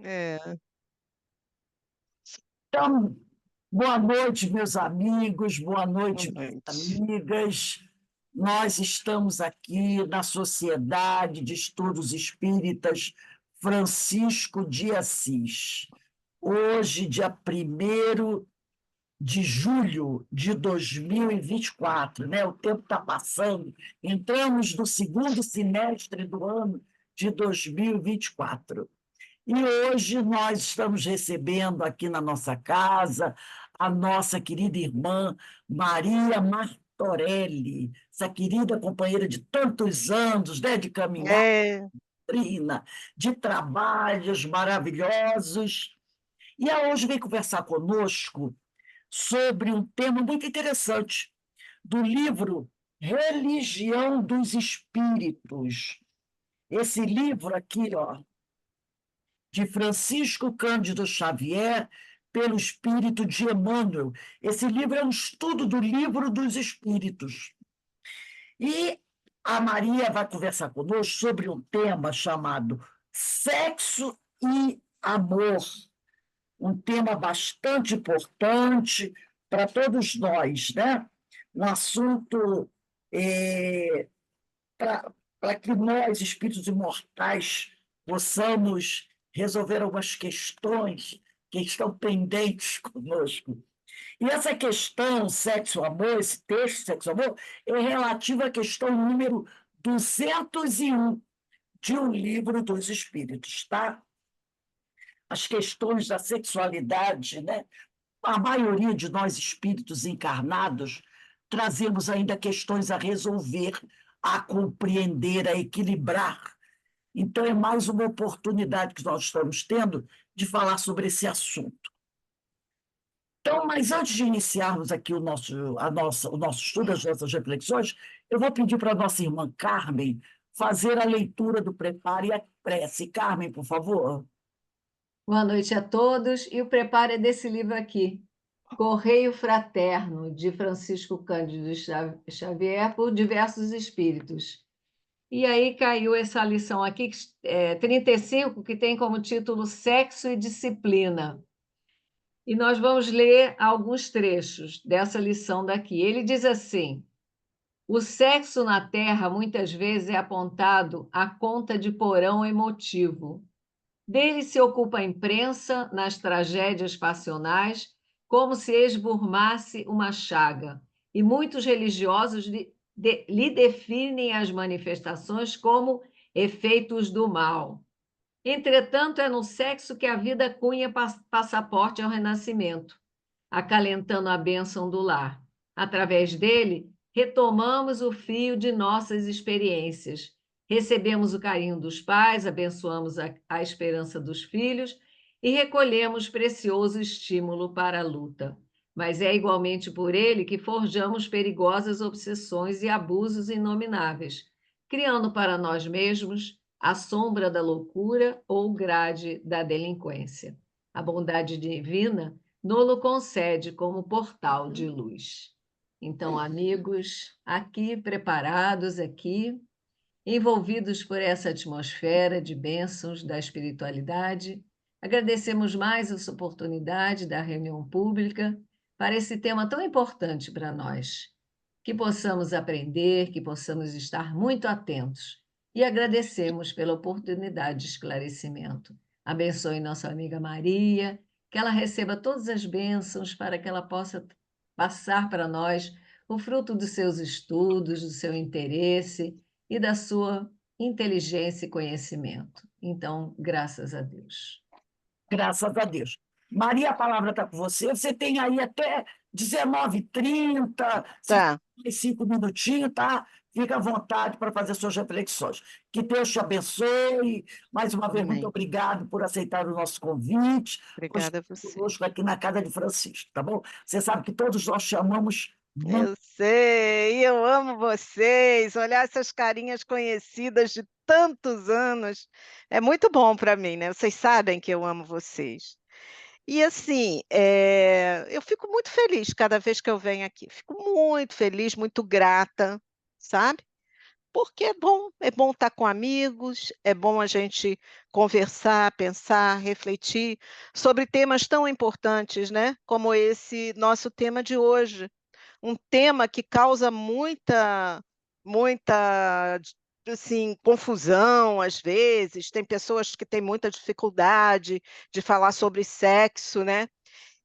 É, Então, boa noite, meus amigos, boa boa noite, minhas noite. amigas. Nós estamos aqui na Sociedade de Estudos Espíritas Francisco de Assis. Hoje, dia 1º de julho de 2024, né? O tempo está passando, entramos no segundo semestre do ano de 2024. E hoje nós estamos recebendo aqui na nossa casa a nossa querida irmã Maria Martorelli, essa querida companheira de tantos anos, né, de caminhada, É, de trabalhos maravilhosos. E ela hoje vem conversar conosco sobre um tema muito interessante do livro Religião dos Espíritos. Esse livro aqui, ó, de Francisco Cândido Xavier, pelo espírito de Emmanuel. Esse livro é um estudo do livro dos espíritos. E a Maria vai conversar conosco sobre um tema chamado sexo e amor, um tema bastante importante para todos nós, né? Um assunto para que nós, espíritos imortais, possamos resolver algumas questões que estão pendentes conosco. E essa questão, sexo-amor, esse texto, sexo-amor, é relativo à questão número 201 de um livro dos Espíritos, tá? As questões da sexualidade, né? A maioria de nós espíritos encarnados trazemos ainda questões a resolver, a compreender, a equilibrar. Então, é mais uma oportunidade que nós estamos tendo de falar sobre esse assunto. Então, mas antes de iniciarmos aqui o nosso estudo, as nossas reflexões, eu vou pedir para a nossa irmã Carmen fazer a leitura do preparo e a prece. Carmen, por favor. Boa noite a todos. E o preparo é desse livro aqui, Correio Fraterno, de Francisco Cândido Xavier, por diversos espíritos. E aí caiu essa lição aqui, 35, que tem como título Sexo e Disciplina. E nós vamos ler alguns trechos dessa lição daqui. Ele diz assim: o sexo na Terra muitas vezes é apontado à conta de porão emotivo. Dele se ocupa a imprensa nas tragédias passionais, como se esburmasse uma chaga, e muitos religiosos lhe definem as manifestações como efeitos do mal. Entretanto, é no sexo que a vida cunha passaporte ao renascimento, acalentando a bênção do lar. Através dele, retomamos o fio de nossas experiências. Recebemos o carinho dos pais, abençoamos a esperança dos filhos e recolhemos precioso estímulo para a luta. Mas é igualmente por ele que forjamos perigosas obsessões e abusos inomináveis, criando para nós mesmos a sombra da loucura ou grade da delinquência. A bondade divina nos concede como portal de luz. Então, amigos, aqui preparados, aqui, envolvidos por essa atmosfera de bênçãos da espiritualidade, agradecemos mais essa oportunidade da reunião pública para esse tema tão importante para nós. Que possamos aprender, que possamos estar muito atentos e agradecemos pela oportunidade de esclarecimento. Abençoe nossa amiga Maria, que ela receba todas as bênçãos para que ela possa passar para nós o fruto dos seus estudos, do seu interesse e da sua inteligência e conhecimento. Então, graças a Deus. Graças a Deus. Maria, a palavra está com você. Você tem aí até 19h30, se for tá. mais 5 minutinhos, tá? Fica à vontade para fazer suas reflexões. Que Deus te abençoe. Mais uma vez, muito Amém. obrigado por aceitar o nosso convite, por estar Obrigada a você. conosco aqui na casa de Francisco, tá bom? Você sabe que todos nós te amamos muito. Eu sei, eu amo vocês. Olhar essas carinhas conhecidas de tantos anos é muito bom para mim, né? Vocês sabem que eu amo vocês. E assim, eu fico muito feliz cada vez que eu venho aqui. Fico muito feliz, muito grata, sabe? porque é bom estar com amigos, é bom a gente conversar, pensar, refletir sobre temas tão importantes, né? Como esse nosso tema de hoje. Um tema que causa muita, assim, confusão às vezes. Tem pessoas que têm muita dificuldade de falar sobre sexo, né?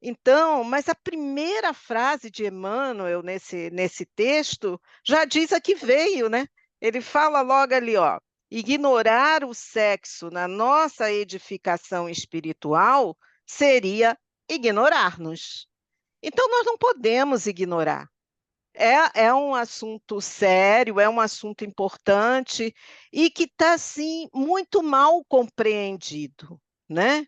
Então, mas a primeira frase de Emmanuel nesse texto já diz a que veio, né? Ele fala logo ali, ó, ignorar o sexo na nossa edificação espiritual seria ignorar-nos. Então, nós não podemos ignorar. É um assunto sério, é um assunto importante e que está, assim, muito mal compreendido, né?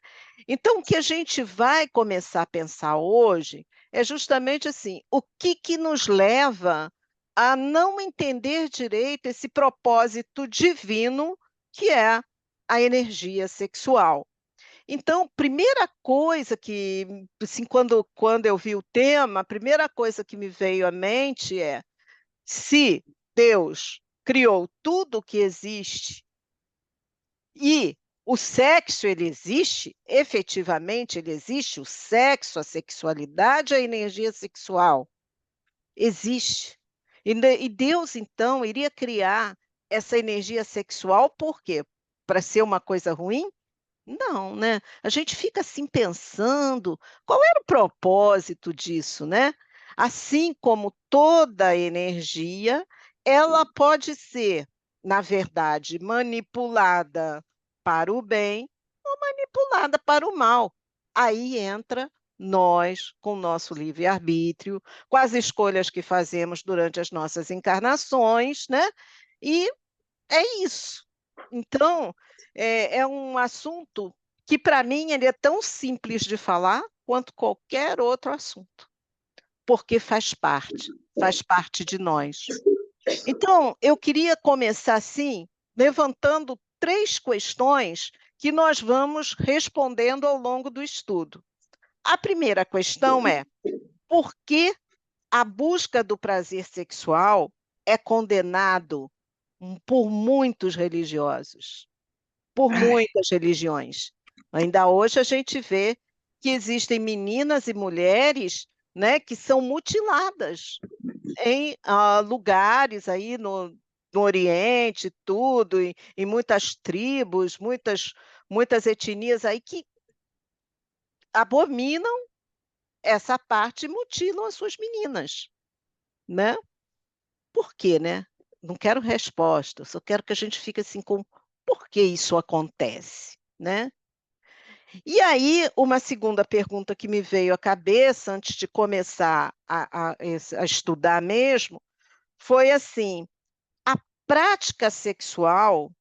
Então, o que a gente vai começar a pensar hoje é justamente assim, o que que nos leva a não entender direito esse propósito divino que é a energia sexual. Então, primeira coisa que, assim, quando eu vi o tema, a primeira coisa que me veio à mente é: se Deus criou tudo o que existe e o sexo ele existe, efetivamente ele existe, o sexo, a sexualidade, a energia sexual existe. E Deus, então, iria criar essa energia sexual por quê? Para ser uma coisa ruim? Não, né? A gente fica assim pensando, qual era o propósito disso, né? Assim como toda energia, ela pode ser, na verdade, manipulada para o bem ou manipulada para o mal. Aí entra nós, com o nosso livre-arbítrio, com as escolhas que fazemos durante as nossas encarnações, né? E é isso. Então, é um assunto que, para mim, ele é tão simples de falar quanto qualquer outro assunto, porque faz parte de nós. Então, eu queria começar assim, levantando 3 questões que nós vamos respondendo ao longo do estudo. A primeira questão é: por que a busca do prazer sexual é condenado por muitos religiosos? Por muitas religiões. Ainda hoje a gente vê que existem meninas e mulheres, né, que são mutiladas em lugares aí no Oriente, tudo, em muitas tribos, muitas etnias aí que abominam essa parte e mutilam as suas meninas, né? Por quê, né? Não quero resposta, só quero que a gente fique assim com por que isso acontece, né? E aí, uma segunda pergunta que me veio à cabeça antes de começar a estudar mesmo, foi assim: a prática sexual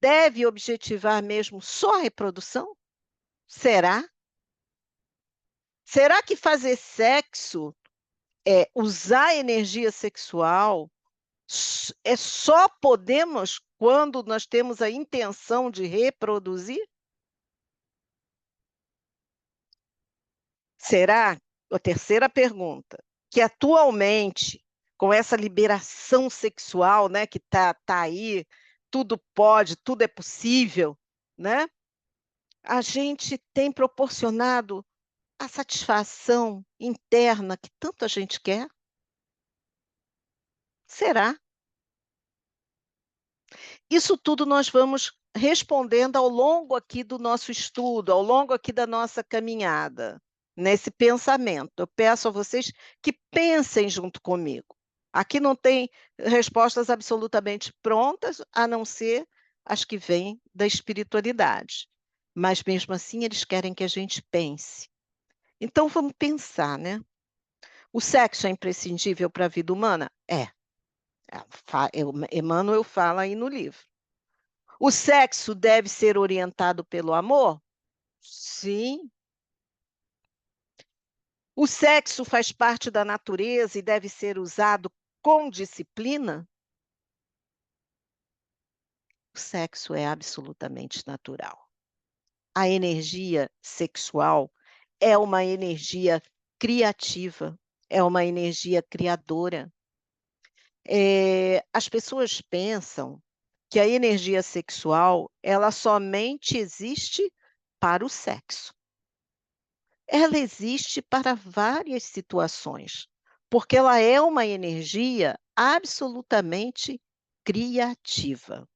deve objetivar mesmo só a reprodução? Será? Será que fazer sexo é usar energia sexual é só podemos quando nós temos a intenção de reproduzir? Será, a terceira pergunta, que atualmente, com essa liberação sexual, né, que tá aí, tudo pode, tudo é possível, né? A gente tem proporcionado a satisfação interna que tanto a gente quer? Será? Isso tudo nós vamos respondendo ao longo aqui do nosso estudo, ao longo aqui da nossa caminhada, nesse pensamento. Eu peço a vocês que pensem junto comigo. Aqui não tem respostas absolutamente prontas, a não ser as que vêm da espiritualidade. Mas mesmo assim, eles querem que a gente pense. Então vamos pensar, né? O sexo é imprescindível para a vida humana? É. Emmanuel fala aí no livro. O sexo deve ser orientado pelo amor? Sim. O sexo faz parte da natureza e deve ser usado com disciplina? O sexo é absolutamente natural. A energia sexual é uma energia criativa, é uma energia criadora. as pessoas pensam que a energia sexual, ela somente existe para o sexo. Ela existe para várias situações, porque ela é uma energia absolutamente criativa.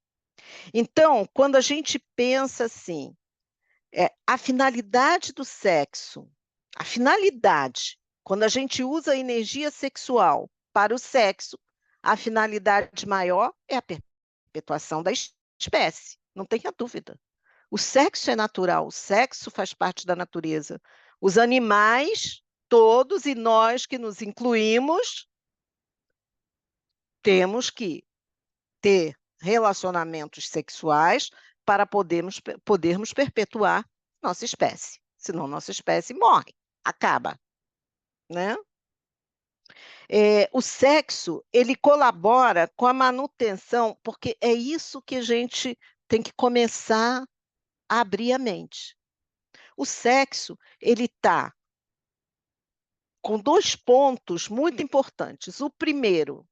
Então, quando a gente pensa assim, a finalidade do sexo, a finalidade, quando a gente usa a energia sexual para o sexo, a finalidade maior é a perpetuação da espécie, não tenha dúvida. O sexo é natural, o sexo faz parte da natureza. Os animais, todos, e nós que nos incluímos, temos que ter relacionamentos sexuais para podermos perpetuar nossa espécie. Senão nossa espécie morre, acaba, né? O sexo, ele colabora com a manutenção, porque é isso que a gente tem que começar a abrir a mente. O sexo, ele está com 2 pontos muito importantes. O primeiro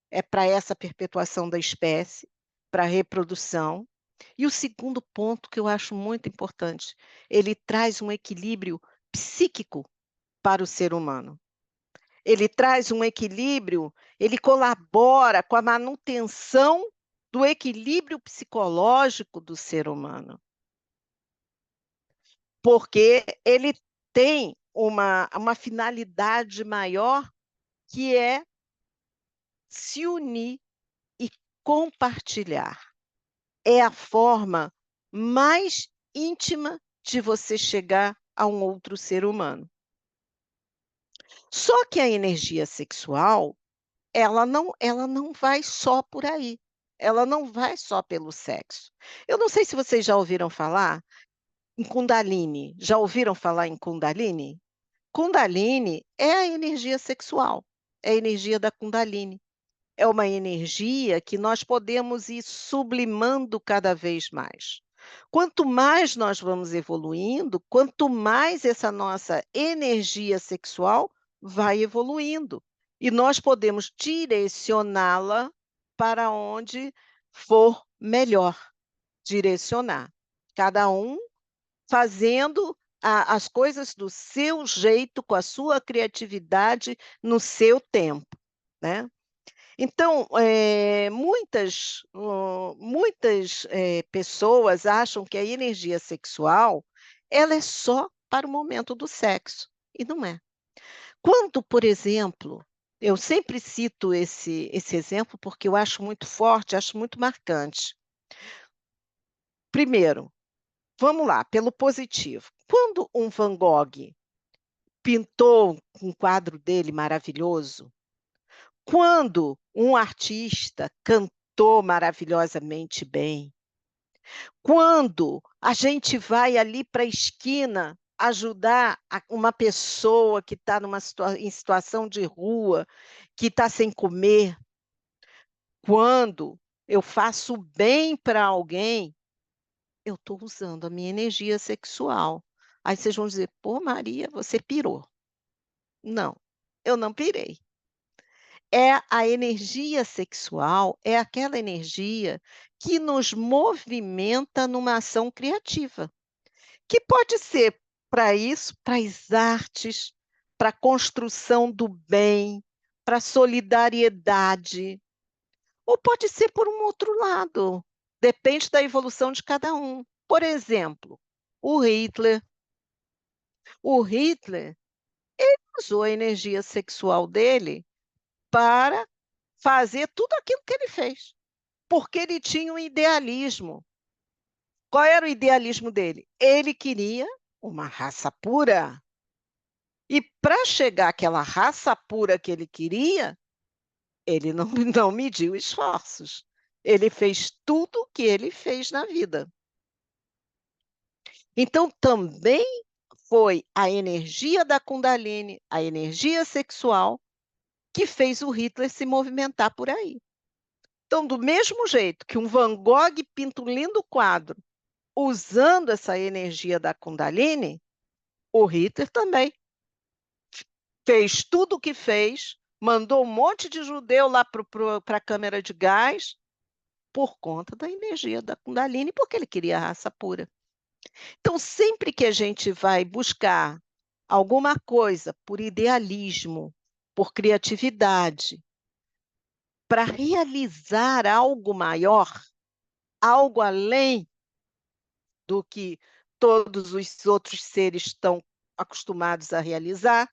é para essa perpetuação da espécie, para a reprodução. E o segundo ponto, que eu acho muito importante, ele traz um equilíbrio psíquico para o ser humano. Ele traz um equilíbrio, ele colabora com a manutenção do equilíbrio psicológico do ser humano. Porque ele tem uma finalidade maior, que é se unir e compartilhar. É a forma mais íntima de você chegar a um outro ser humano. Só que a energia sexual, ela não vai só por aí. Ela não vai só pelo sexo. Eu não sei se vocês já ouviram falar em Kundalini. Já ouviram falar em Kundalini? Kundalini é a energia sexual, é a energia da Kundalini. É uma energia que nós podemos ir sublimando cada vez mais. Quanto mais nós vamos evoluindo, quanto mais essa nossa energia sexual vai evoluindo. E nós podemos direcioná-la para onde for melhor direcionar. Cada um fazendo as coisas do seu jeito, com a sua criatividade, no seu tempo, né? Então, muitas pessoas acham que a energia sexual, ela é só para o momento do sexo, e não é. Quando, por exemplo, eu sempre cito esse exemplo porque eu acho muito forte, acho muito marcante. Primeiro, vamos lá, pelo positivo. Quando um Van Gogh pintou um quadro dele maravilhoso, quando um artista cantou maravilhosamente bem, quando a gente vai ali para a esquina ajudar uma pessoa que está em situação de rua, que está sem comer, quando eu faço bem para alguém, eu estou usando a minha energia sexual. Aí vocês vão dizer, pô, Maria, você pirou. Não, eu não pirei. A energia sexual, é aquela energia que nos movimenta numa ação criativa, que pode ser para isso, para as artes, para a construção do bem, para a solidariedade, ou pode ser por um outro lado, depende da evolução de cada um. Por exemplo, o Hitler. O Hitler usou a energia sexual dele para fazer tudo aquilo que ele fez, porque ele tinha um idealismo. Qual era o idealismo dele? Ele queria uma raça pura. E para chegar àquela raça pura que ele queria, ele não, não mediu esforços. Ele fez tudo o que ele fez na vida. Então, também foi a energia da Kundalini, a energia sexual, que fez o Hitler se movimentar por aí. Então, do mesmo jeito que um Van Gogh pinta um lindo quadro usando essa energia da Kundalini, o Hitler também fez tudo o que fez mandou um monte de judeu lá para a câmara de gás por conta da energia da Kundalini, porque ele queria a raça pura. Então, sempre que a gente vai buscar alguma coisa por idealismo, por criatividade, para realizar algo maior, algo além do que todos os outros seres estão acostumados a realizar,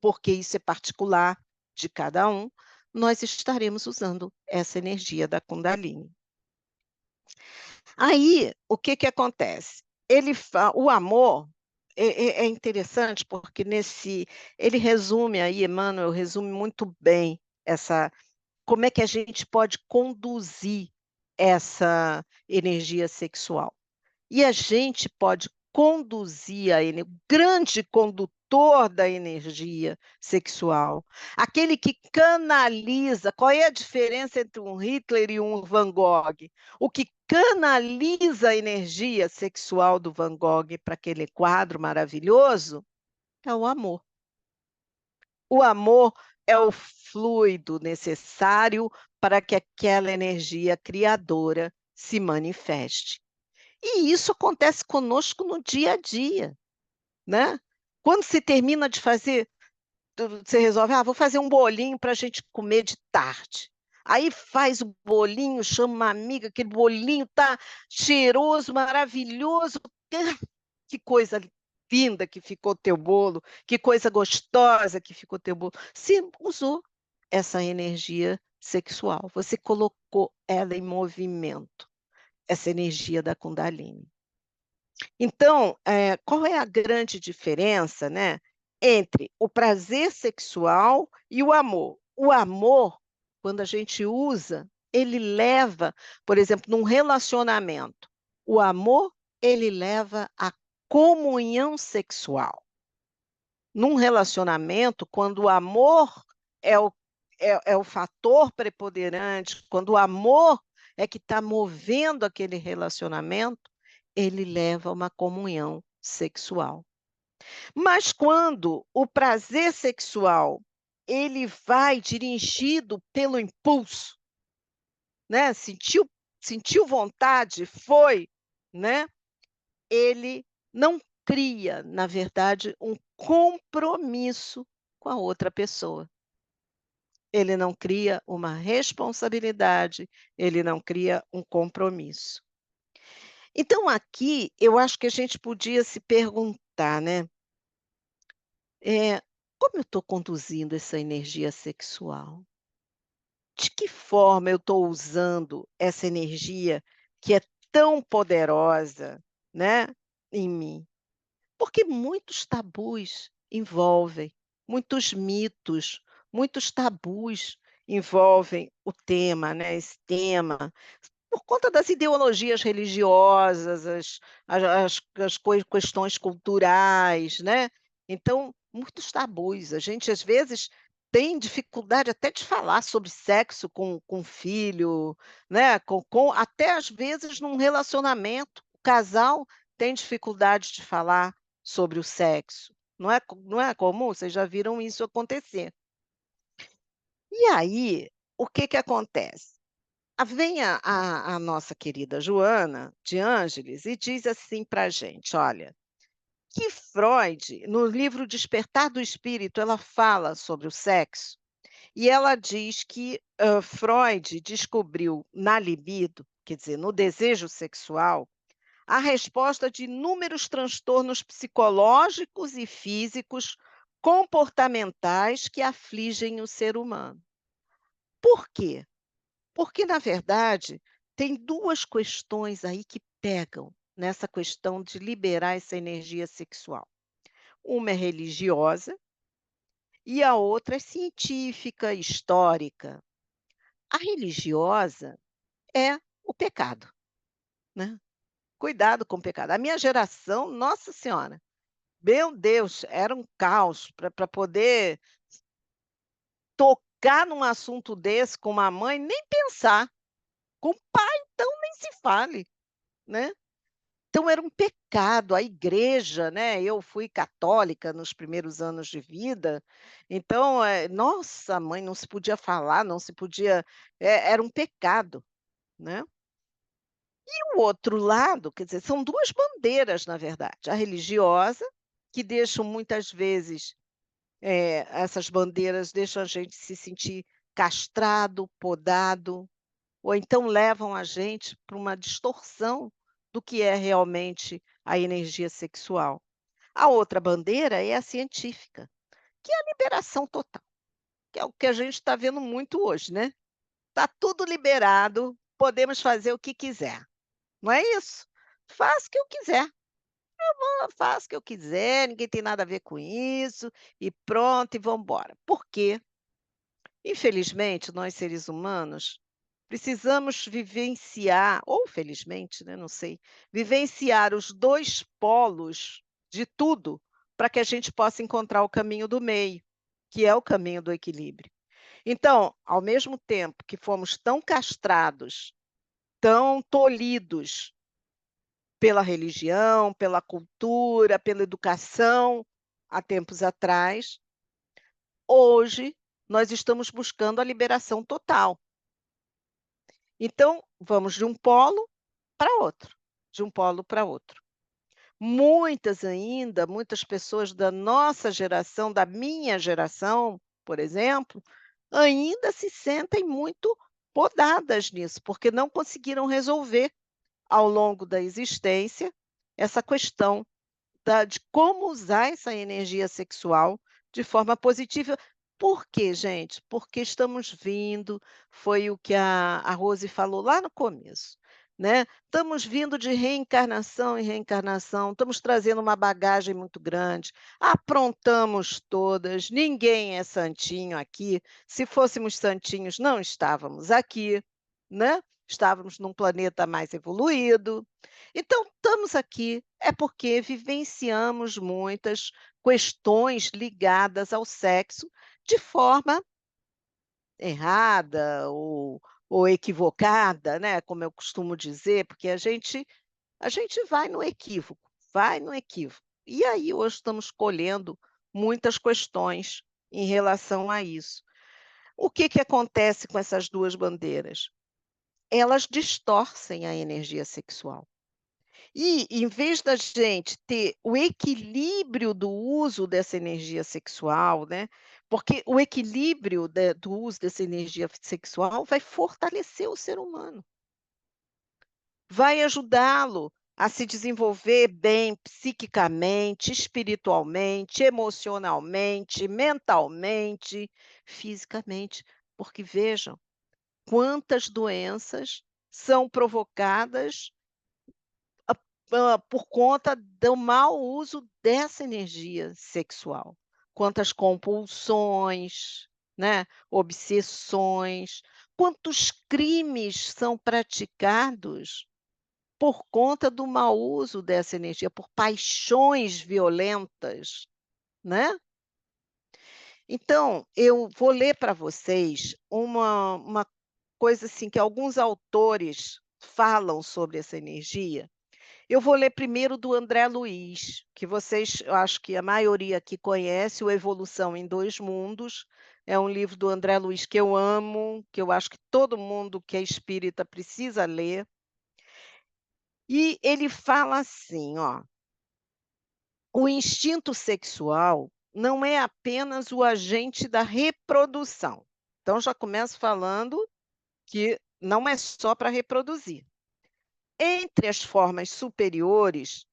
porque isso é particular de cada um, nós estaremos usando essa energia da Kundalini. Aí, o que que acontece? O amor é interessante porque ele resume aí, Emmanuel resume muito bem como é que a gente pode conduzir essa energia sexual. E a gente pode conduzir o grande condutor da energia sexual, aquele que canaliza. Qual é a diferença entre um Hitler e um Van Gogh? O que canaliza a energia sexual do Van Gogh para aquele quadro maravilhoso é o amor. O amor é o fluido necessário para que aquela energia criadora se manifeste. E isso acontece conosco no dia a dia, né? Quando se termina de fazer, você resolve, vou fazer um bolinho para a gente comer de tarde. Aí faz o bolinho, chama uma amiga, aquele bolinho tá cheiroso, maravilhoso. Que coisa linda que ficou teu bolo, que coisa gostosa que ficou teu bolo. Você usou essa energia sexual, você colocou ela em movimento, essa energia da Kundalini. Então, qual é a grande diferença, né, entre o prazer sexual e o amor? O amor, quando a gente usa, ele leva, por exemplo, num relacionamento, o amor, ele leva à comunhão sexual. Num relacionamento, quando o amor é o fator preponderante, quando o amor é que está movendo aquele relacionamento, ele leva a uma comunhão sexual. Mas quando o prazer sexual ele vai dirigido pelo impulso, né? Sentiu vontade, foi, né? Ele não cria, na verdade, um compromisso com a outra pessoa. Ele não cria uma responsabilidade, ele não cria um compromisso. Então, aqui, eu acho que a gente podia se perguntar, né? Como eu estou conduzindo essa energia sexual? De que forma eu estou usando essa energia que é tão poderosa, né, em mim? Porque muitos tabus envolvem, muitos mitos, muitos tabus envolvem o tema, né, esse tema, por conta das ideologias religiosas, as questões culturais, né. Então, muitos tabus. A gente, às vezes, tem dificuldade até de falar sobre sexo com o filho, né, até às vezes num relacionamento, o casal tem dificuldade de falar sobre o sexo. Não é comum? Vocês já viram isso acontecer. E aí, o que que acontece? Vem a nossa querida Joana de Ângeles e diz assim para a gente: olha, que Freud, no livro Despertar do Espírito, ela fala sobre o sexo, e ela diz que Freud descobriu na libido, quer dizer, no desejo sexual, a resposta de inúmeros transtornos psicológicos e físicos comportamentais que afligem o ser humano. Por quê? Porque, na verdade, tem duas questões aí que pegam nessa questão de liberar essa energia sexual. Uma é religiosa e a outra é científica, histórica. A religiosa é o pecado, né? Cuidado com o pecado. A minha geração, nossa senhora, meu Deus, era um caos para poder tocar num assunto desse com uma mãe, nem pensar. Com o pai, então, nem se fale, né? Então era um pecado, a igreja, né, eu fui católica nos primeiros anos de vida, então, nossa, mãe, não se podia falar, não se podia, era um pecado, né. E o outro lado, quer dizer, são 2 bandeiras, na verdade, a religiosa, que deixam muitas vezes, essas bandeiras deixam a gente se sentir castrado, podado, ou então levam a gente para uma distorção do que é realmente a energia sexual. A outra bandeira é a científica, que é a liberação total, que é o que a gente está vendo muito hoje, né. Está tudo liberado, podemos fazer o que quiser, não é isso? Faz o que eu quiser, faço o que eu quiser, ninguém tem nada a ver com isso, e pronto, e vamos embora. Por quê? Infelizmente, nós seres humanos precisamos vivenciar, ou felizmente, né, não sei, vivenciar os 2 polos de tudo, para que a gente possa encontrar o caminho do meio, que é o caminho do equilíbrio. Então, ao mesmo tempo que fomos tão castrados, tão tolhidos pela religião, pela cultura, pela educação, há tempos atrás, hoje nós estamos buscando a liberação total. Então, vamos de um polo para outro, de um polo para outro. Muitas pessoas da nossa geração, da minha geração, por exemplo, ainda se sentem muito podadas nisso, porque não conseguiram resolver ao longo da existência essa questão de como usar essa energia sexual de forma positiva. Por quê, gente? Porque estamos vindo, foi o que a Rose falou lá no começo, né, estamos vindo de reencarnação em reencarnação, estamos trazendo uma bagagem muito grande, aprontamos todas, ninguém é santinho aqui, se fôssemos santinhos não estávamos aqui, né, estávamos num planeta mais evoluído. Então, estamos aqui é porque vivenciamos muitas questões ligadas ao sexo de forma errada ou equivocada, né, como eu costumo dizer, porque a gente vai no equívoco. E aí hoje estamos colhendo muitas questões em relação a isso. O que que acontece com essas 2 bandeiras? Elas distorcem a energia sexual. E, em vez da gente ter o equilíbrio do uso dessa energia sexual, né, porque o equilíbrio do uso dessa energia sexual vai fortalecer o ser humano, vai ajudá-lo a se desenvolver bem psiquicamente, espiritualmente, emocionalmente, mentalmente, fisicamente. Porque vejam quantas doenças são provocadas por conta do mau uso dessa energia sexual. Quantas compulsões, né, obsessões, quantos crimes são praticados por conta do mau uso dessa energia, por paixões violentas, né. Então, eu vou ler para vocês uma coisa, assim, que alguns autores falam sobre essa energia. Eu vou ler primeiro do André Luiz, que vocês, eu acho que a maioria aqui conhece, o Evolução em Dois Mundos. É um livro do André Luiz que eu amo, que eu acho que todo mundo que é espírita precisa ler. E ele fala assim, ó: "O instinto sexual não é apenas o agente da reprodução". Então já começo falando que não é só para reproduzir. Entre as formas superiores,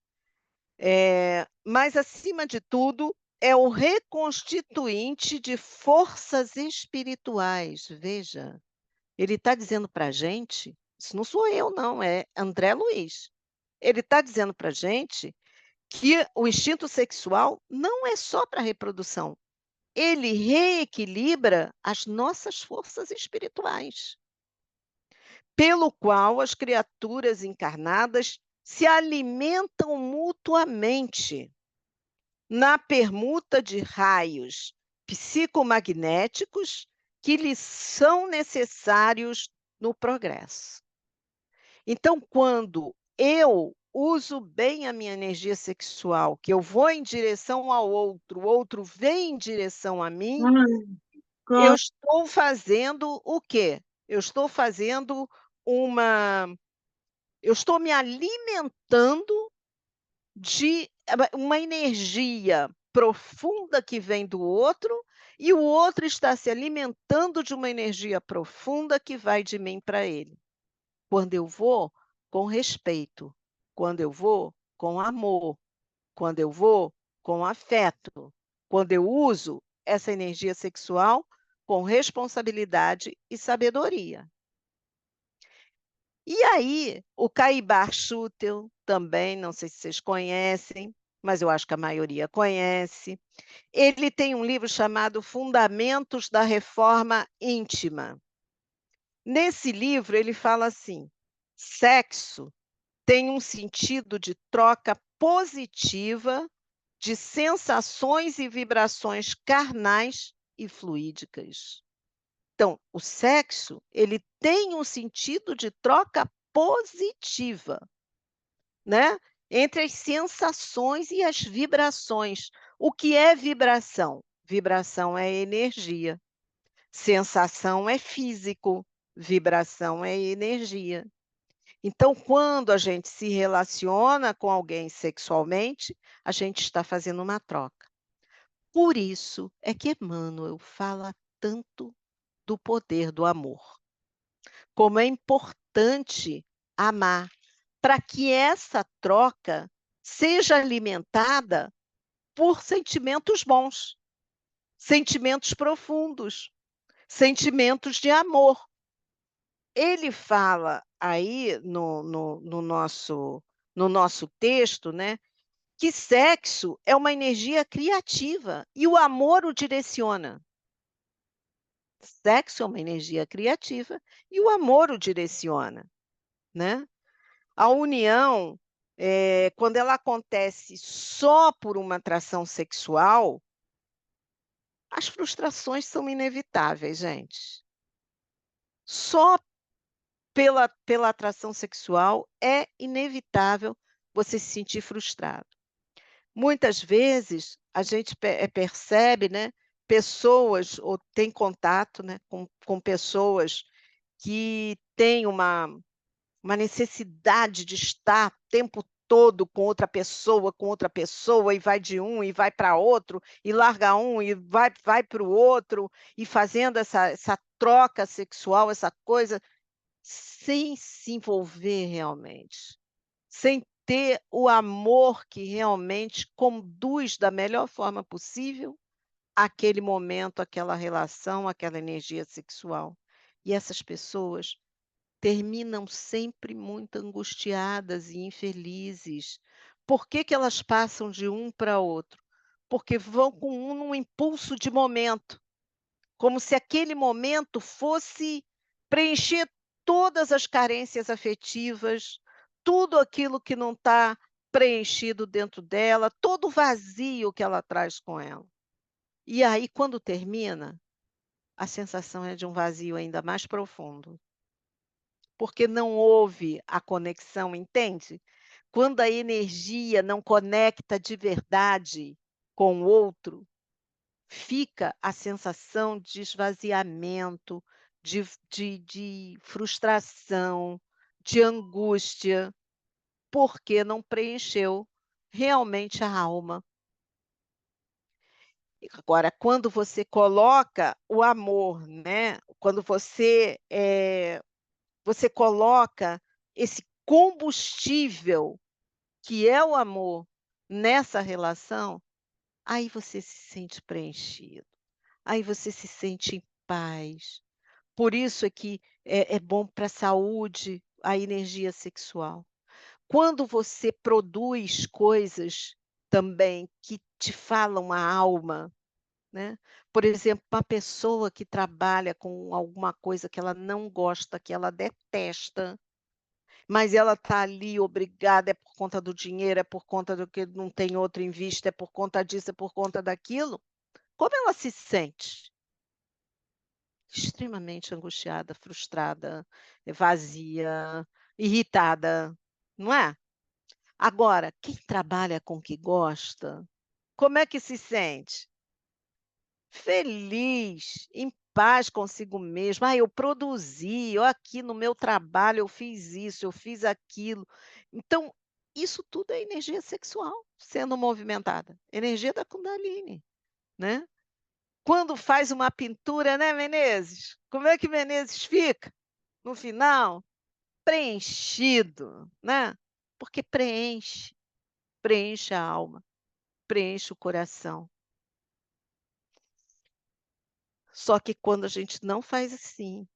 mas acima de tudo, é o reconstituinte de forças espirituais. Veja, ele está dizendo para a gente, isso não sou eu não, é André Luiz. Ele está dizendo para a gente que o instinto sexual não é só para reprodução, ele reequilibra as nossas forças espirituais, pelo qual as criaturas encarnadas se alimentam mutuamente na permuta de raios psicomagnéticos que lhes são necessários no progresso. Então, quando eu uso bem a minha energia sexual, que eu vou em direção ao outro, o outro vem em direção a mim, Ai, eu claro. estou fazendo o quê? Eu estou fazendo uma eu estou me alimentando de uma energia profunda que vem do outro, e o outro está se alimentando de uma energia profunda que vai de mim para ele. Quando eu vou com respeito, quando eu vou com amor, quando eu vou com afeto, quando eu uso essa energia sexual com responsabilidade e sabedoria. E aí, o Caibar Schutel também, não sei se vocês conhecem, mas eu acho que a maioria conhece. Ele tem um livro chamado Fundamentos da Reforma Íntima. Nesse livro, ele fala assim: sexo tem um sentido de troca positiva de sensações e vibrações carnais e fluídicas. Então, o sexo, ele tem um sentido de troca positiva, né, entre as sensações e as vibrações. O que é vibração? Vibração é energia. Sensação é físico, vibração é energia. Então, quando a gente se relaciona com alguém sexualmente, a gente está fazendo uma troca. Por isso é que Emmanuel fala tanto do poder do amor, como é importante amar, para que essa troca seja alimentada por sentimentos bons, sentimentos profundos, sentimentos de amor. Ele fala aí no nosso texto, né, que sexo é uma energia criativa e o amor o direciona. Sexo é uma energia criativa e o amor o direciona, né. A união, quando ela acontece só por uma atração sexual, as frustrações são inevitáveis, gente. Só pela atração sexual é inevitável você se sentir frustrado. Muitas vezes a gente percebe, né, pessoas ou tem contato, né, com pessoas que têm uma necessidade de estar o tempo todo com outra pessoa, e vai de um e vai para outro, e larga um e vai para o outro, e fazendo essa troca sexual, essa coisa, sem se envolver realmente, sem ter o amor que realmente conduz da melhor forma possível aquele momento, aquela relação, aquela energia sexual. E essas pessoas terminam sempre muito angustiadas e infelizes. Por que que elas passam de um para outro? Porque vão com um num impulso de momento, como se aquele momento fosse preencher todas as carências afetivas, tudo aquilo que não está preenchido dentro dela, todo o vazio que ela traz com ela. E aí, quando termina, a sensação é de um vazio ainda mais profundo. Porque não houve a conexão, entende? Quando a energia não conecta de verdade com o outro, fica a sensação de esvaziamento, de frustração, de angústia, porque não preencheu realmente a alma. Agora, quando você coloca o amor, né, quando você coloca esse combustível, que é o amor, nessa relação, aí você se sente preenchido, aí você se sente em paz. Por isso é que é bom para a saúde a energia sexual. Quando você produz coisas também que te falam a alma, né, por exemplo, uma pessoa que trabalha com alguma coisa que ela não gosta, que ela detesta, mas ela está ali obrigada, é por conta do dinheiro, é por conta do que não tem outro em vista, é por conta disso, é por conta daquilo. Como ela se sente? Extremamente angustiada, frustrada, vazia, irritada, não é? Agora, quem trabalha com o que gosta, como é que se sente? Feliz, em paz consigo mesmo. "Ah, eu produzi, eu aqui no meu trabalho eu fiz isso, eu fiz aquilo". Então, isso tudo é energia sexual sendo movimentada, energia da Kundalini, né. Quando faz uma pintura, né, Menezes? Como é que Menezes fica no final? Preenchido, né, porque preenche, preenche a alma, preenche o coração. Só que quando a gente não faz assim,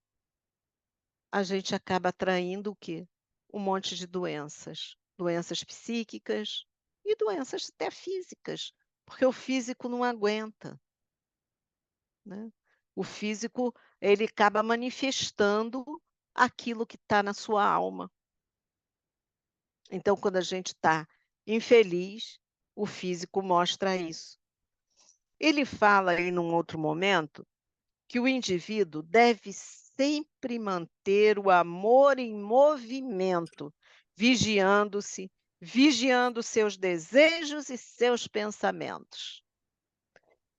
a gente acaba atraindo o quê? Um monte de doenças, doenças psíquicas e doenças até físicas, porque o físico não aguenta, né. O físico, ele acaba manifestando aquilo que está na sua alma. Então, quando a gente está infeliz, o físico mostra isso. Ele fala aí num outro momento que o indivíduo deve sempre manter o amor em movimento, vigiando-se, vigiando seus desejos e seus pensamentos.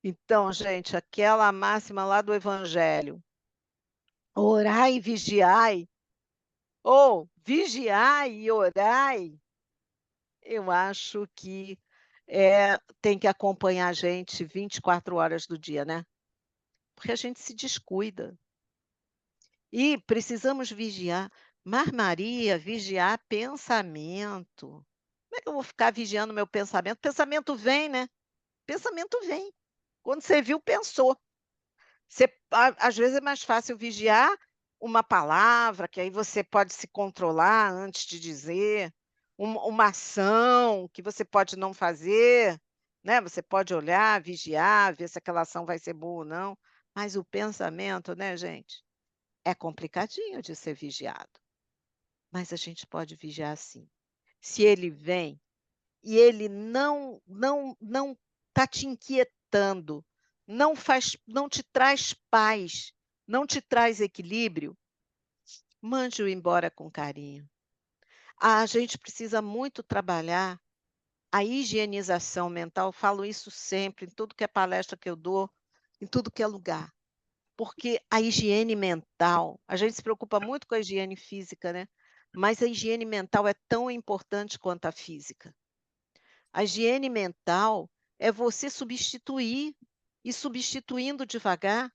Então, gente, aquela máxima lá do Evangelho, orai e vigiai, ou vigiai e orai, eu acho que tem que acompanhar a gente 24 horas do dia, né? Porque a gente se descuida. E precisamos vigiar. Mas, Maria, vigiar pensamento. Como é que eu vou ficar vigiando meu pensamento? Pensamento vem, né? Pensamento vem. Quando você viu, pensou. Às vezes é mais fácil vigiar uma palavra, que aí você pode se controlar antes de dizer, uma ação que você pode não fazer, né? Você pode olhar, vigiar, ver se aquela ação vai ser boa ou não. Mas o pensamento, né, gente? É complicadinho de ser vigiado, mas a gente pode vigiar sim. Se ele vem e ele não está te inquietando, não te traz paz, não te traz equilíbrio, mande-o embora com carinho. A gente precisa muito trabalhar a higienização mental, falo isso sempre, em tudo que é palestra que eu dou, em tudo que é lugar. Porque a higiene mental, a gente se preocupa muito com a higiene física, né, mas a higiene mental é tão importante quanto a física. A higiene mental é você substituir, e substituindo devagar,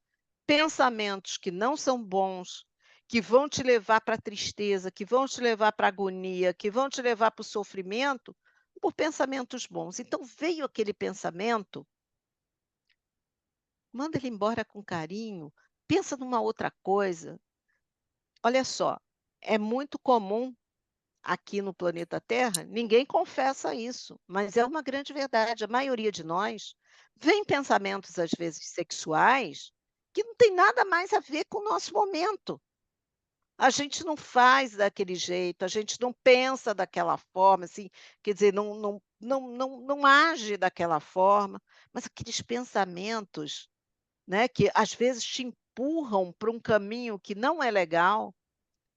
pensamentos que não são bons, que vão te levar para a tristeza, que vão te levar para a agonia, que vão te levar para o sofrimento, por pensamentos bons. Então veio aquele pensamento, manda ele embora com carinho, pensa numa outra coisa. Olha só, é muito comum aqui no planeta Terra, ninguém confessa isso, mas é uma grande verdade. A maioria de nós vem pensamentos, às vezes, sexuais, que não tem nada mais a ver com o nosso momento. A gente não faz daquele jeito, a gente não pensa daquela forma, assim, quer dizer, não age daquela forma, mas aqueles pensamentos, né, que às vezes te empurram para um caminho que não é legal,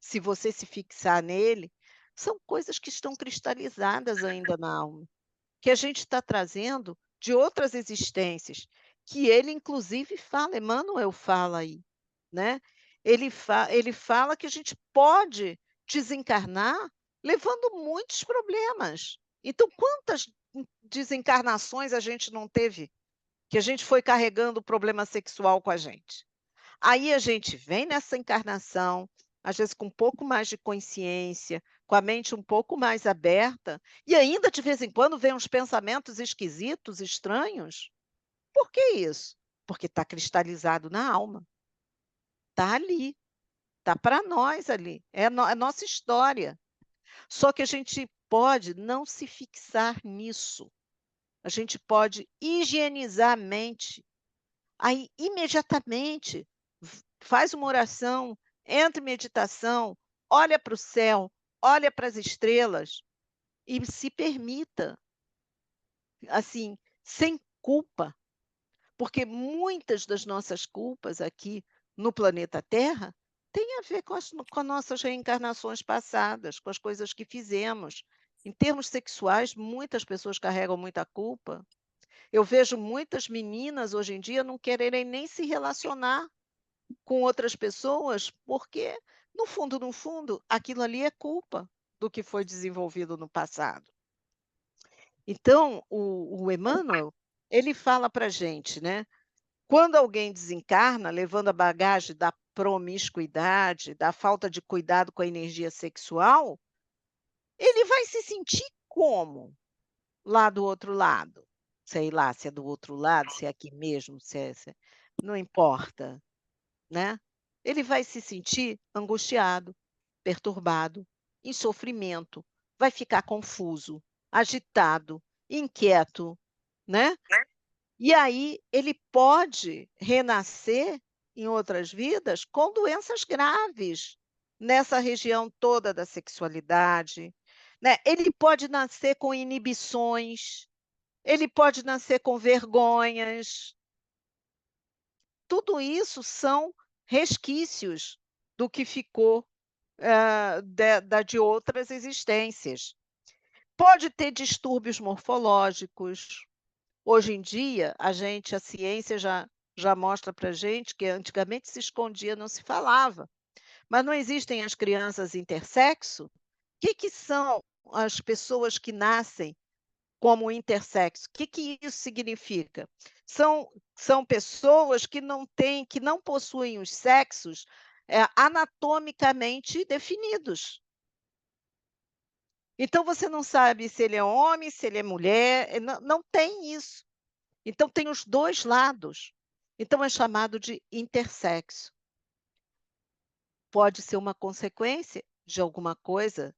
se você se fixar nele, são coisas que estão cristalizadas ainda na alma, que a gente está trazendo de outras existências, que ele inclusive fala, Emmanuel fala aí, né. Ele fala que a gente pode desencarnar levando muitos problemas. Então quantas desencarnações a gente não teve, que a gente foi carregando o problema sexual com a gente? Aí a gente vem nessa encarnação, às vezes com um pouco mais de consciência, com a mente um pouco mais aberta, e ainda de vez em quando vem uns pensamentos esquisitos, estranhos. Por que isso? Porque está cristalizado na alma, está ali, está para nós ali, é nossa história. Só que a gente pode não se fixar nisso, a gente pode higienizar a mente. Aí, imediatamente, faz uma oração, entra em meditação, olha para o céu, olha para as estrelas e se permita, assim, sem culpa, porque muitas das nossas culpas aqui no planeta Terra têm a ver com as nossas reencarnações passadas, com as coisas que fizemos, Em termos sexuais, muitas pessoas carregam muita culpa. Eu vejo muitas meninas hoje em dia não quererem nem se relacionar com outras pessoas, porque no fundo, aquilo ali é culpa do que foi desenvolvido no passado. Então, o Emmanuel, ele fala para a gente, né? Quando alguém desencarna, levando a bagagem da promiscuidade, da falta de cuidado com a energia sexual, ele vai se sentir como lá do outro lado? Sei lá se é do outro lado, se é aqui mesmo, não importa, né? Ele vai se sentir angustiado, perturbado, em sofrimento, vai ficar confuso, agitado, inquieto, né? E aí ele pode renascer em outras vidas com doenças graves nessa região toda da sexualidade, né? Ele pode nascer com inibições, ele pode nascer com vergonhas. Tudo isso são resquícios do que ficou, de outras existências. Pode ter distúrbios morfológicos. Hoje em dia, a ciência já mostra para gente que antigamente se escondia, não se falava. Mas não existem as crianças intersexo? Que são as pessoas que nascem como intersexo? Que isso significa? São pessoas que não possuem os sexos, anatomicamente definidos. Então você não sabe se ele é homem, se ele é mulher, não tem isso. Então tem os 2 lados. Então é chamado de intersexo. Pode ser uma consequência de alguma coisa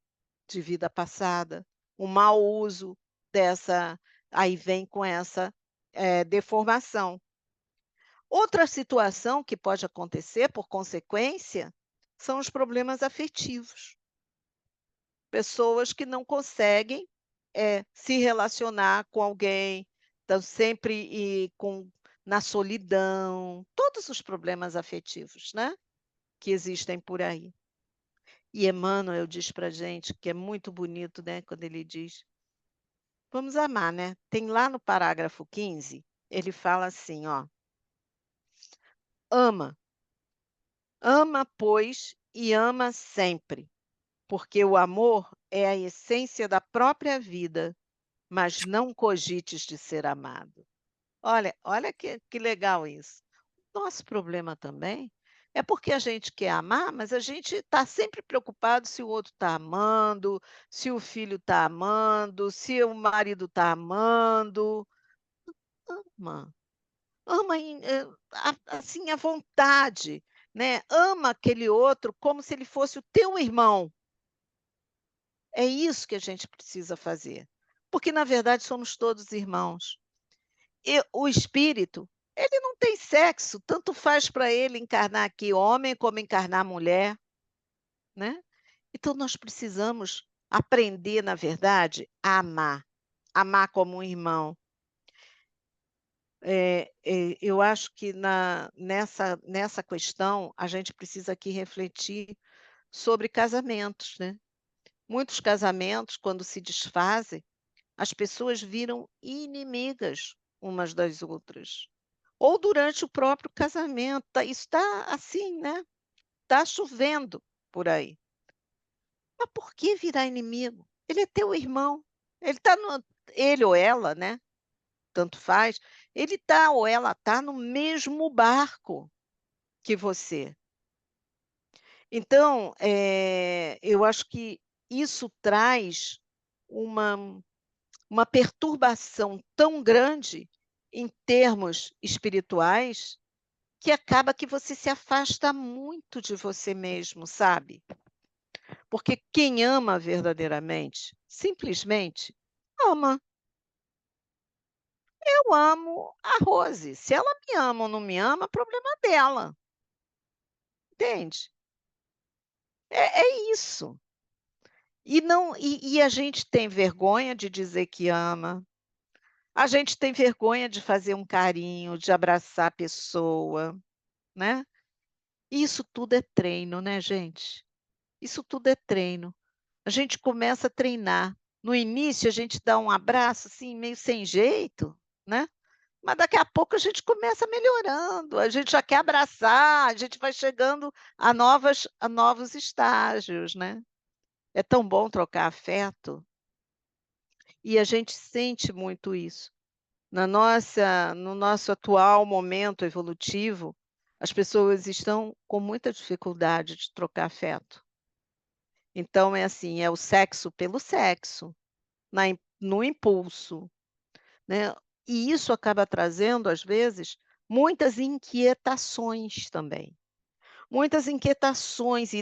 de vida passada, um mau uso dessa aí vem com essa, deformação. Outra situação que pode acontecer por consequência, são os problemas afetivos. Pessoas que não conseguem, se relacionar com alguém, estão sempre na solidão, todos os problemas afetivos, né, que existem por aí. E Emmanuel diz pra gente que é muito bonito, né, quando ele diz: "Vamos amar", né. Tem lá no parágrafo 15, ele fala assim, ó: "Ama, ama, pois, e ama sempre, porque o amor é a essência da própria vida, mas não cogites de ser amado". Olha que legal isso. Nosso problema também é porque a gente quer amar, mas a gente está sempre preocupado se o outro está amando, se o filho está amando, se o marido está amando. Ama, ama assim, à vontade, né, ama aquele outro como se ele fosse o teu irmão. É isso que a gente precisa fazer, porque na verdade somos todos irmãos. E o espírito, ele não tem sexo, tanto faz para ele encarnar aqui homem como encarnar mulher, né. Então nós precisamos aprender, na verdade, a amar, amar como um irmão. Eu acho que nessa questão, a gente precisa aqui refletir sobre casamentos, né. Muitos casamentos, quando se desfazem, as pessoas viram inimigas umas das outras. Ou durante o próprio casamento, isso está assim, né, está chovendo por aí. Mas por que virar inimigo? Ele é teu irmão, ele está no ele ou ela, né, tanto faz, ele está ou ela está no mesmo barco que você. Então, eu acho que isso traz uma uma perturbação tão grande em termos espirituais, que acaba que você se afasta muito de você mesmo, sabe. Porque quem ama verdadeiramente, simplesmente ama. Eu amo a Rose, se ela me ama ou não me ama, problema dela, entende. É isso. E a gente tem vergonha de dizer que ama, a gente tem vergonha de fazer um carinho, de abraçar a pessoa, né. Isso tudo é treino, né, gente. Isso tudo é treino. A gente começa a treinar. No início, a gente dá um abraço, assim, meio sem jeito, né, mas daqui a pouco a gente começa melhorando, a gente já quer abraçar, a gente vai chegando a novos estágios, né. É tão bom trocar afeto, e a gente sente muito isso. No nosso atual momento evolutivo, as pessoas estão com muita dificuldade de trocar afeto. Então é assim, é o sexo pelo sexo, no impulso, né. E isso acaba trazendo, às vezes, muitas inquietações também. Muitas inquietações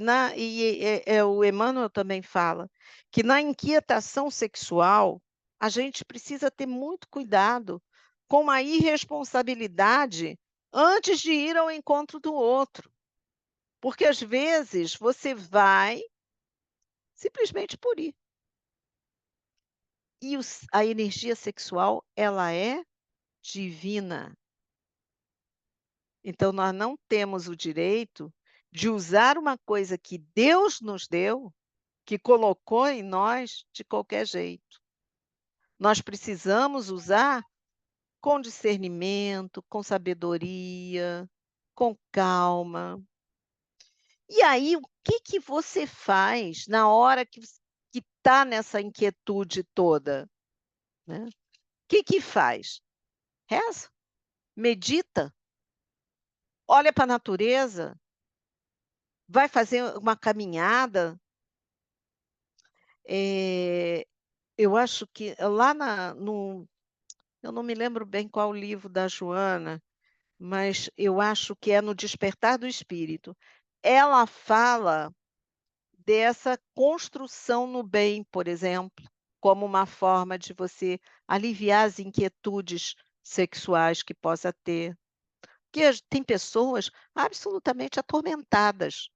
o Emmanuel também fala, que na inquietação sexual, a gente precisa ter muito cuidado com a irresponsabilidade antes de ir ao encontro do outro, porque às vezes você vai simplesmente por ir, e a energia sexual ela é divina, então nós não temos o direito de usar uma coisa que Deus nos deu, que colocou em nós de qualquer jeito. Nós precisamos usar com discernimento, com sabedoria, com calma. E aí, o que que você faz na hora que está nessa inquietude toda, né? O que que faz? Reza, medita, olha para a natureza, vai fazer uma caminhada. Eh, eu acho que lá na no eu não me lembro bem qual livro da Joana, mas eu acho que é no Despertar do Espírito. Ela fala dessa construção no bem, por exemplo, como uma forma de você aliviar as inquietudes sexuais que possa ter. Porque tem pessoas absolutamente atormentadas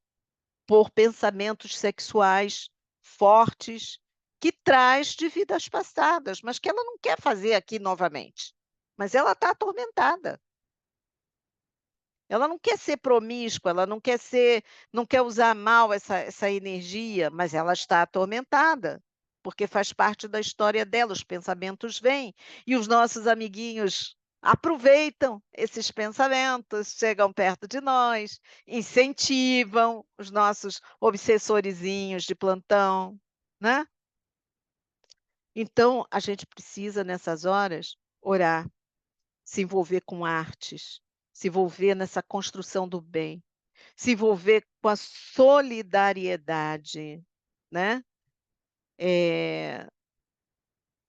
por pensamentos sexuais fortes que traz de vidas passadas, mas que ela não quer fazer aqui novamente. Mas ela está atormentada. Ela não quer ser promíscua, ela não quer usar mal essa energia, mas ela está atormentada, porque faz parte da história dela, os pensamentos vêm, e os nossos amiguinhos aproveitam esses pensamentos, chegam perto de nós, incentivam os nossos obsessorizinhos de plantão, né. Então a gente precisa nessas horas orar, se envolver com artes, se envolver nessa construção do bem. Se envolver com a solidariedade, né. Eh,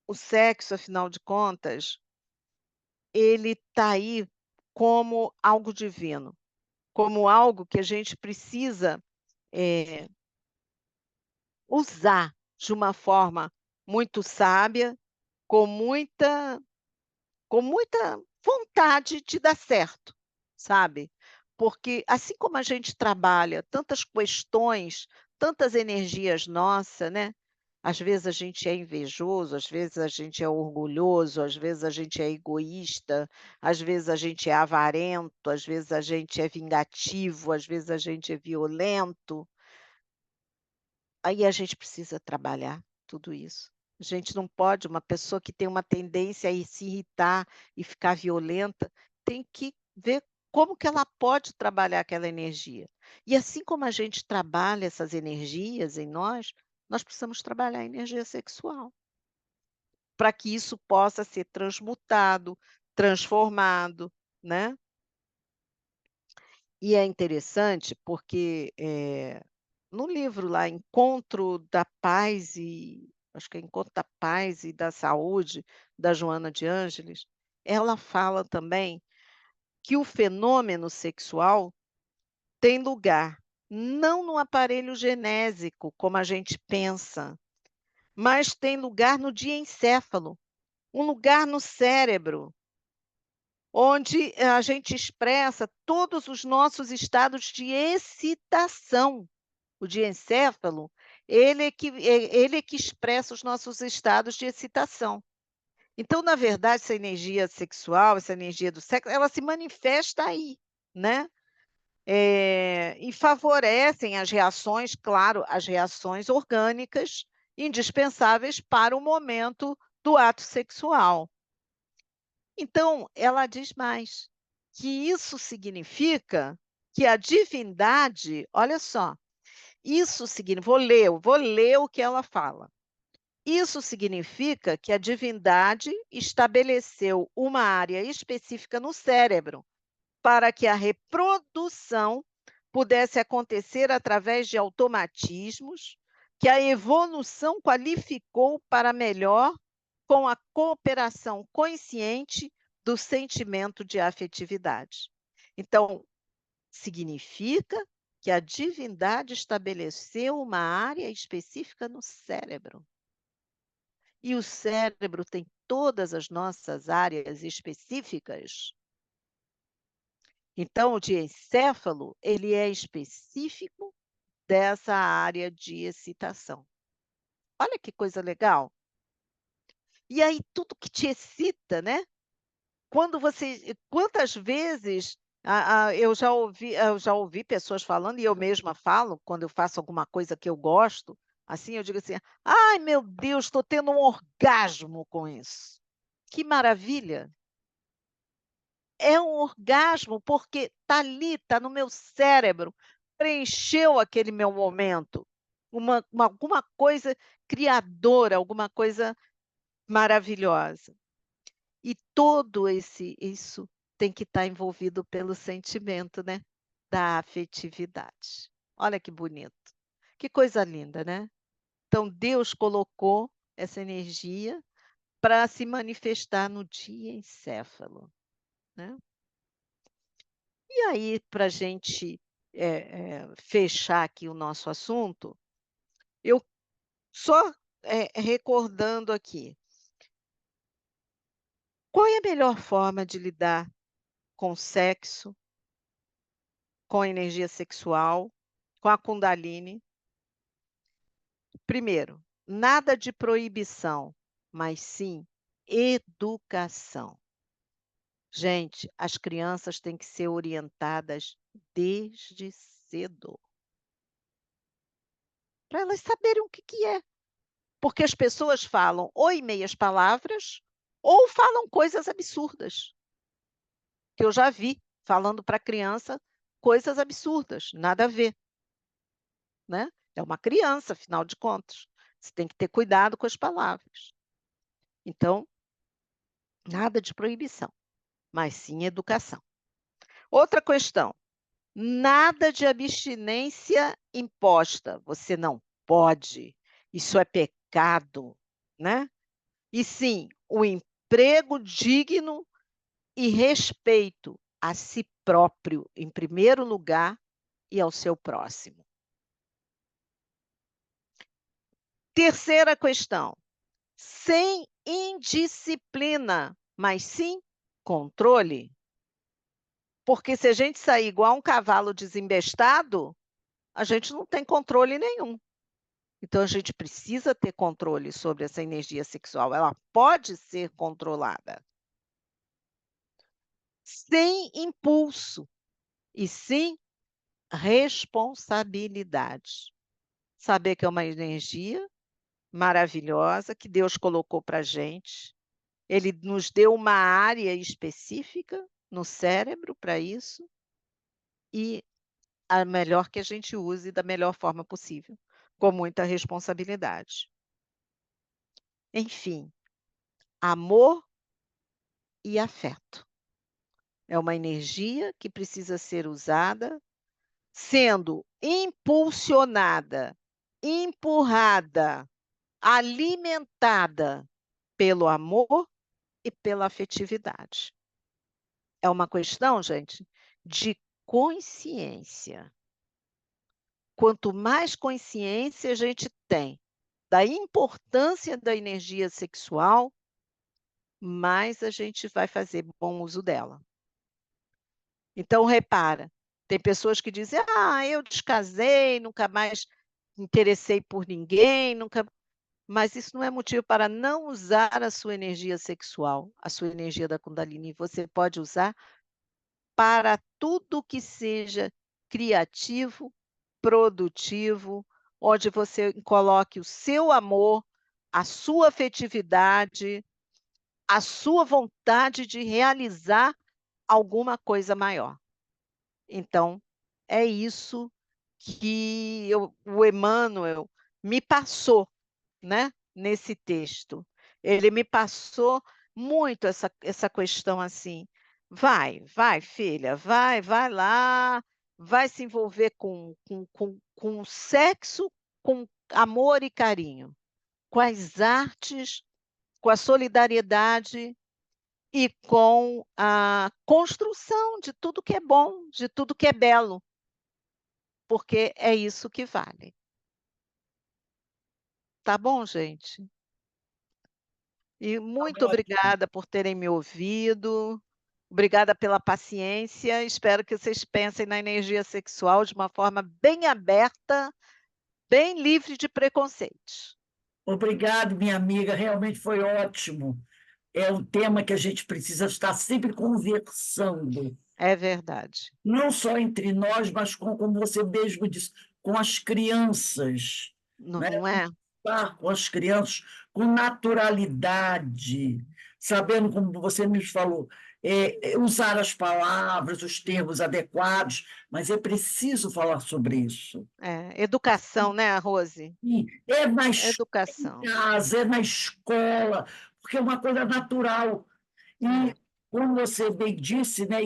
o sexo, afinal de contas, ele está aí como algo divino, como algo que a gente precisa, eh, usar de uma forma muito sábia, com muita com muita vontade de dar certo, sabe. Porque assim como a gente trabalha tantas questões, tantas energias nossa, né, às vezes a gente é invejoso, às vezes a gente é orgulhoso, às vezes a gente é egoísta, às vezes a gente é avarento, às vezes a gente é vingativo, às vezes a gente é violento. Aí a gente precisa trabalhar tudo isso. A gente não pode uma pessoa que tem uma tendência a se irritar e ficar violenta, tem que ver como que ela pode trabalhar aquela energia. E assim como a gente trabalha essas energias em nós, nós precisamos trabalhar a energia sexual, para que isso possa ser transmutado, transformado, né. E é interessante porque, no livro lá, Encontro da Paz e acho que é Encontro da Paz e da Saúde, da Joana de Ângeles, ela fala também que o fenômeno sexual tem lugar, não no aparelho genésico, como a gente pensa, mas tem lugar no diencéfalo, um lugar no cérebro, onde a gente expressa todos os nossos estados de excitação. O diencéfalo, ele é que expressa os nossos estados de excitação. Então, na verdade, essa energia sexual, essa energia do sexo, ela se manifesta aí, né. E favorecem as reações, claro, as reações orgânicas indispensáveis para o momento do ato sexual. Então, ela diz mais, que isso significa que a divindade, olha só, isso significa, vou ler o que ela fala. Isso significa que a divindade estabeleceu uma área específica no cérebro para que a reprodução pudesse acontecer através de automatismos que a evolução qualificou para melhor com a cooperação consciente do sentimento de afetividade. Então, significa que a divindade estabeleceu uma área específica no cérebro. E o cérebro tem todas as nossas áreas específicas. Então, o diencéfalo, ele é específico dessa área de excitação. Olha que coisa legal. E aí tudo que te excita, né? Quantas vezes eu já ouvi pessoas falando, e eu mesma falo, quando eu faço alguma coisa que eu gosto, assim, eu digo assim: "Ai, meu Deus, estou tendo um orgasmo com isso". Que maravilha! É um orgasmo, porque está ali, está no meu cérebro, preencheu aquele meu momento, alguma coisa criadora, alguma coisa maravilhosa. E todo isso tem que estar envolvido pelo sentimento, né, da afetividade. Olha que bonito, que coisa linda, né. Então Deus colocou essa energia para se manifestar no diencéfalo, né. E aí, para a gente, fechar aqui o nosso assunto, eu só, recordando aqui, qual é a melhor forma de lidar com o sexo, com a energia sexual, com a Kundalini? Primeiro, nada de proibição, mas sim educação. Gente, as crianças têm que ser orientadas desde cedo, para elas saberem o que que é. Porque as pessoas falam ou em meias palavras, ou falam coisas absurdas, que eu já vi falando para criança coisas absurdas, nada a ver, né. É uma criança, afinal de contas, você tem que ter cuidado com as palavras. Então, nada de proibição, mas sim educação. Outra questão, nada de abstinência imposta, você não pode, isso é pecado, né. E sim, o emprego digno e respeito a si próprio, em primeiro lugar, e ao seu próximo. Terceira questão, sem indisciplina, mas sim controle. Porque se a gente sair igual um cavalo desembestado, a gente não tem controle nenhum. Então a gente precisa ter controle sobre essa energia sexual, ela pode ser controlada. Sem impulso, e sim responsabilidade. Saber que é uma energia maravilhosa que Deus colocou para gente. Ele nos deu uma área específica no cérebro para isso, e a melhor que a gente use da melhor forma possível, com muita responsabilidade. Enfim, amor e afeto. É uma energia que precisa ser usada sendo impulsionada, empurrada, alimentada pelo amor e pela afetividade. É uma questão, gente, de consciência. Quanto mais consciência a gente tem da importância da energia sexual, mais a gente vai fazer bom uso dela. Então repara, tem pessoas que dizem: "Ah, eu descasei, nunca mais interessei por ninguém, nunca", mas isso não é motivo para não usar a sua energia sexual, a sua energia da Kundalini. Você pode usar para tudo que seja criativo, produtivo, onde você coloque o seu amor, a sua afetividade, a sua vontade de realizar alguma coisa maior. Então, é isso que o Emmanuel me passou, né, nesse texto. Ele me passou muito essa questão assim: vai filha, vai lá, vai se envolver com o sexo, com amor e carinho, com as artes, com a solidariedade e com a construção de tudo que é bom, de tudo que é belo, porque é isso que vale. Tá bom, gente? E muito obrigada por terem me ouvido. Obrigada pela paciência. Espero que vocês pensem na energia sexual de uma forma bem aberta, bem livre de preconceitos. Obrigado, minha amiga, realmente foi ótimo. É um tema que a gente precisa estar sempre conversando, É verdade. não só entre nós, mas como você mesmo disse, com as crianças, né? Não é? Estar com as crianças com naturalidade, sabendo, como você me falou, usar as palavras, os termos adequados, mas é preciso falar sobre isso. É. Educação, né, Rose? E é em Educação. casa, é na escola, porque é uma coisa natural. É. E, como você bem disse, né,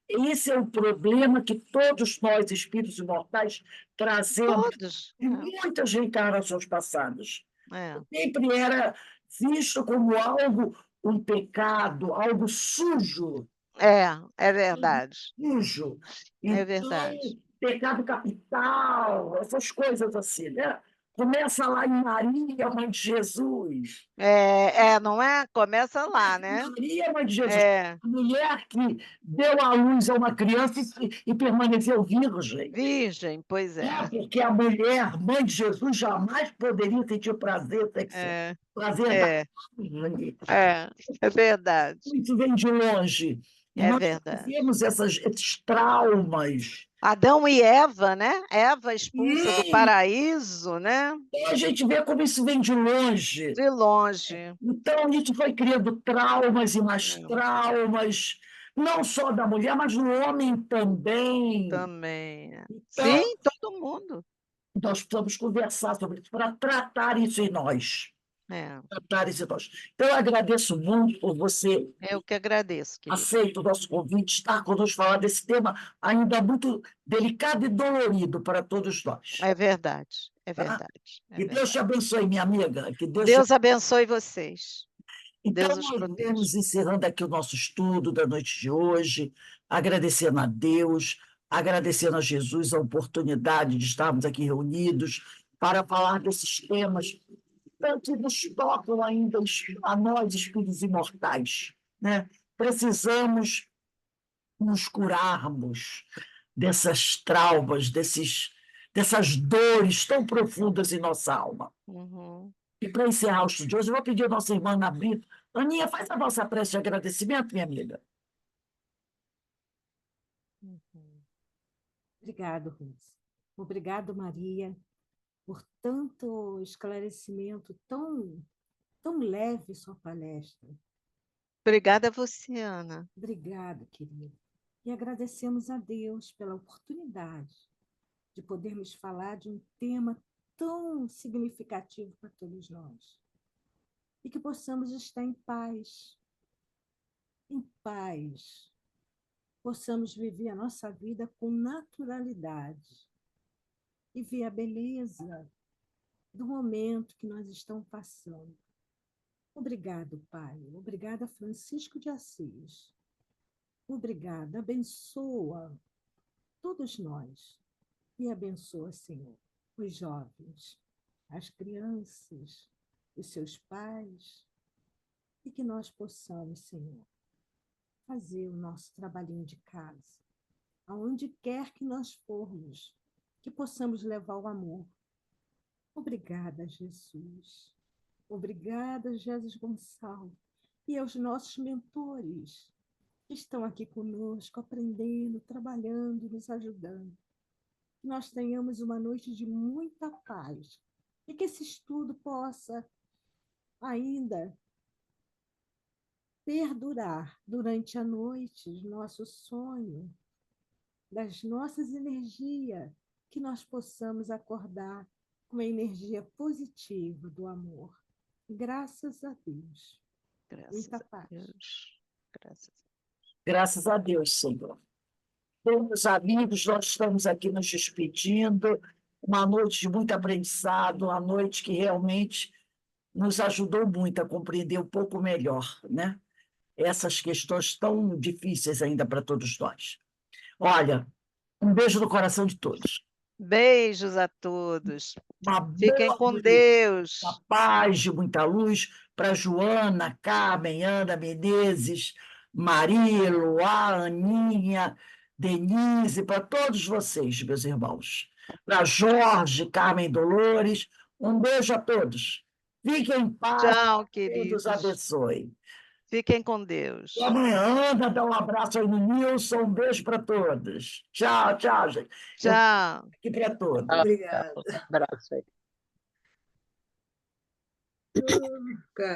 esse é o problema que todos nós, espíritos imortais, trazemos Todos. de muitas reencarnações passadas. É. Sempre era visto como algo, um pecado, algo sujo, É verdade. sujo. É verdade. Então, pecado capital, essas coisas assim, né? Começa lá em Maria, mãe de Jesus. Não é? Começa lá, né? Maria, mãe de Jesus, É. a mulher que deu à luz a uma criança e permaneceu virgem. Virgem, pois é. Porque a mulher, mãe de Jesus, jamais poderia sentir prazer sexual. É, Prazer da é, carne. é verdade. Isso vem de longe. E É nós verdade. temos esses traumas. Adão e Eva, né? Eva expulsa do E paraíso, né? a gente vê como isso vem de longe. De longe. Então, isso foi criando traumas e mais É, traumas, não só da mulher, mas do homem também. também. É. Sim, Então, todo mundo. nós precisamos conversar sobre isso para tratar isso em nós. É, Tratar isso em nós. Então, eu agradeço muito por você eu que agradeço, querida. aceito o nosso convite, estar conosco, falar desse tema ainda muito delicado e dolorido para todos nós. É verdade, é Tá? verdade, é Que Deus te verdade. abençoe, minha amiga. Que Deus te... Deus abençoe vocês. Então, Deus os nós proteja. vamos encerrando aqui o nosso estudo da noite de hoje, agradecendo a Deus, agradecendo a Jesus a oportunidade de estarmos aqui reunidos para falar desses temas tanto que nos tocam ainda a nós, espíritos imortais, né? Precisamos nos curarmos dessas traumas, dessas dores tão profundas em nossa alma. Uhum. E para encerrar o estudo de hoje, eu vou pedir à nossa irmã Ana Brito. Aninha, faz a nossa prece de agradecimento, minha amiga. Uhum. Obrigado, Rose. Obrigado, Maria, por tanto esclarecimento tão leve sua palestra. Obrigada a você, Ana. Obrigada, querida. E agradecemos a Deus pela oportunidade de podermos falar de um tema tão significativo para todos nós. E que possamos estar em paz, possamos viver a nossa vida com naturalidade e ver a beleza do momento que nós estamos passando. Obrigado, Pai. Obrigada, Francisco de Assis. Obrigada. Abençoa todos nós e abençoa, Senhor, os jovens, as crianças, os seus pais, e que nós possamos, Senhor, fazer o nosso trabalhinho de casa, aonde quer que nós formos, que possamos levar o amor. Obrigada, Jesus. Obrigada, Jesus Gonçalves, e aos nossos mentores que estão aqui conosco, aprendendo, trabalhando, nos ajudando. nós tenhamos uma noite de muita paz e que esse estudo possa ainda perdurar durante a noite, nosso sonho, das nossas energias, que nós possamos acordar com a energia positiva do amor. Graças a Deus. Graças Muita a paz. Deus. Graças a Graças a Deus, Senhor. Bem, meus amigos, nós estamos aqui nos despedindo. Uma noite de muito aprendizado, uma noite que realmente nos ajudou muito a compreender um pouco melhor, né? Essas questões tão difíceis ainda para todos nós. Olha, um beijo no coração de todos. Beijos a todos. Uma Fiquem boa com noite, Deus. uma paz de muita luz para Joana, Carmen, Ana Menezes, Marilo, a Aninha, Denise, para todos vocês, meus irmãos. Para Jorge, Carmen Dolores, um beijo a todos. Fiquem em paz, Tchau, Deus queridos. abençoe. Fiquem com Deus. E amanhã, Ana, dá um abraço aí no Nilson, um beijo para todos. Tchau, tchau, gente. Eu Tchau. aqui para todos. Obrigada. Um abraço aí.